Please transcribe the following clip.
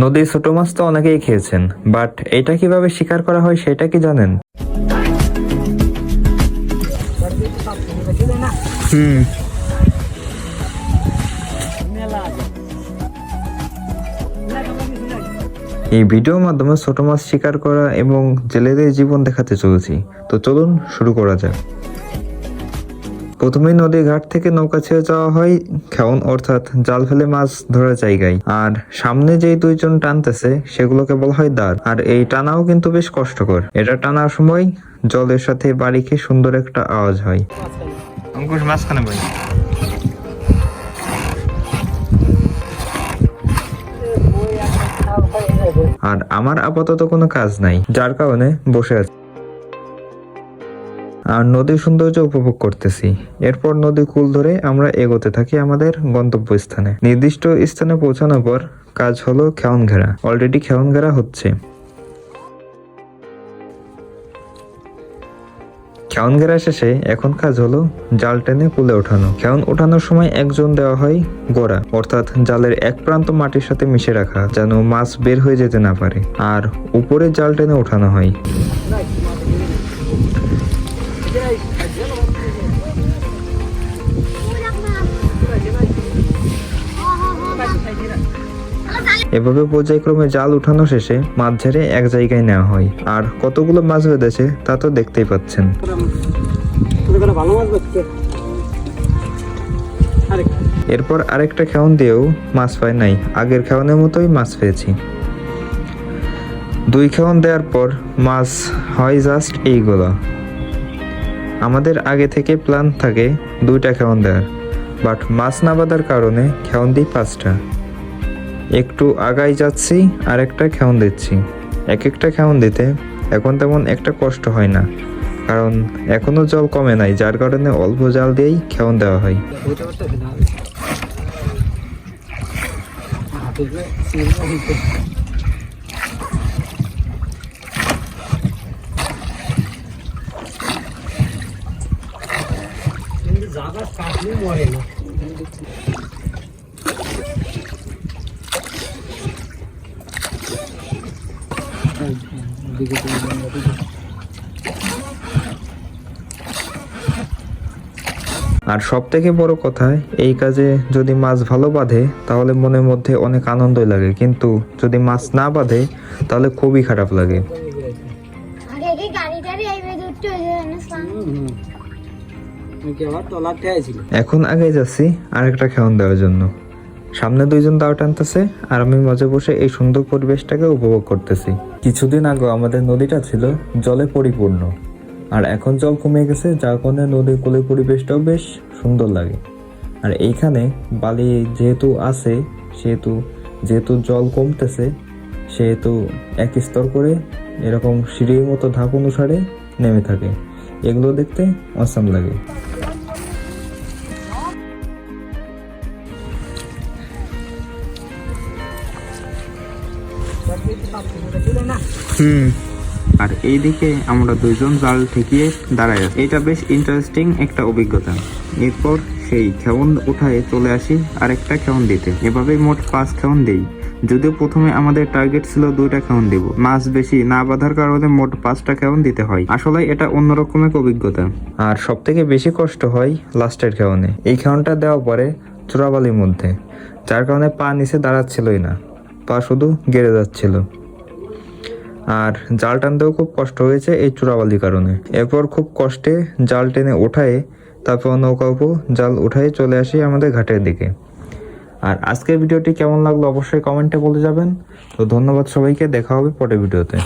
নদীর ছোট মাছ তো অনেকেই খেয়েছেন, বাট এটা কিভাবে শিকার করা হয় সেটা কি জানেন? এই ভিডিওর মাধ্যমে ছোট মাছ শিকার করা এবং জেলেদের জীবন দেখাতে চলেছি। তো চলুন শুরু করা যাক। প্রথমে নদীর ঘাট থেকে নৌকা ছেড়ে যাওয়া হয় খেওন অর্থাৎ জাল ফেলে মাছ ধরার জায়গায়। আর সামনে যেই দুইজন টানতেছে সেগুলোকে বলা হয় দাঁড়। আর এই টানাও কিন্তু বেশ কষ্টকর। এটা টানার সময় জলের সাথে বাড়ি খেয়ে সুন্দর একটা আওয়াজ হয়। অঙ্কুশ মাঝখানে ভাই। আর আমার আপাতত কোনো কাজ নাই, যার কারণে বসে আছি আর নদীর সৌন্দর্য উপভোগ করতেছি। এরপর নদী কূল ধরে আমরা এগোতে থাকি আমাদের গন্তব্যস্থানে। নির্দিষ্ট স্থানে পৌঁছানোর পর কাজ হলো খেওন ঘেরা। অলরেডি খেওন ঘেরা হচ্ছে। খেওন ঘেরা শেষে এখন কাজ হলো জাল টেনে কুলে ওঠানো। খেওন ওঠানোর সময় একজন দেওয়া হয় গোড়া, অর্থাৎ জালের এক প্রান্ত মাটির সাথে মিশে রাখা, যেন মাছ বের হয়ে যেতে না পারে। আর উপরে জাল টেনে ওঠানো হয়। এভাবে পর্যায়ক্রমে জাল উঠানো শেষে মাছ ঝেড়ে এক জায়গায় নেওয়া হয়। আর কতগুলো মাছ বেঁধেছে তা তো দেখতেই পাচ্ছেন। এরপর আরেকটা খেওন দিয়েও মাছ পাই নাই, আগের খেওনের মতোই মাছ পেয়েছি। দুই খেওন দেওয়ার পর মাছ হয় জাস্ট এইগুলো। আমাদের আগে থেকে প্ল্যান থাকে দুইটা খেওন দেওয়ার, বাট মাছ না বাঁধার কারণে খেওন দিই 5টা। একটু আগাই যাচ্ছি আর একটা খেওন দিচ্ছি। এক একটা খেওন দিতে এখন তেমন একটা কষ্ট হয় না, কারণ এখনো জল কমে নাই, যার কারণে অল্প জাল দিয়েই খেওন দেওয়া হয়। আর সব থেকে বড় কথা, এই কাজে যদি মাছ ভালো বাঁধে তাহলে মনের মধ্যে অনেক আনন্দই লাগে, কিন্তু যদি মাছ না বাঁধে তাহলে খুবই খারাপ লাগে। এখন আগে যাচ্ছি আরেকটা খেওন দেওয়ার জন্য। সামনে দুইজন দাও টানতেছে আর আমি মাঝে বসে এই সুন্দর পরিবেশটাকে উপভোগ করতেছি। কিছুদিন আগে আমাদের নদীটা ছিল জলে পরিপূর্ণ, আর এখন জল কমে গেছে, যার কারণে নদীর কূলের পরিবেশটাও বেশ সুন্দর লাগে। আর এইখানে বালি যেহেতু আছে, যেহেতু জল কমতেছে, সেহেতু এক স্তর করে এরকম সিঁড়ির মতো ধাপ অনুসারে নেমে থাকে। এগুলো দেখতে অসাম লাগে। আর এইদিকে আমরা দুইজন জাল ঠেকিয়ে দাঁড়ায় আছি। এটা বেশ ইন্টারেস্টিং একটা অভিজ্ঞতা। এরপর সেই খেওন উঠায় চলে আসি আরেকটা খেওন দিতে। এভাবে মোট 5 খেওন দেই। যদিও প্রথমে আমাদের টার্গেট ছিল 2টা খেওন দেব, মাছ বেশি না বাঁধার কারণে মোট 5টা খেওন দিতে হয়। আসলে এটা অন্যরকম এক অভিজ্ঞতা। আর সব থেকে বেশি কষ্ট হয় লাস্টের খেওনে। এই খেওনটা দেওয়ার পরে চূড়াবালির মধ্যে, যার কারণে পা নিচে দাঁড়াচ্ছিলই না, পা শুধু গেড়ে যাচ্ছিল। আর জাল টানতেও খুব কষ্ট হয়েছে এই চূড়াবালির কারণে। এরপর খুব কষ্টে জাল টেনে ওঠায়, তারপর নৌকা উপর জাল উঠায় চলে আসি আমাদের ঘাটের দিকে। আর আজকের ভিডিওটি কেমন লাগলো অবশ্যই কমেন্টে বলে যাবেন। তো ধন্যবাদ সবাইকে, দেখা হবে পরের ভিডিওতে।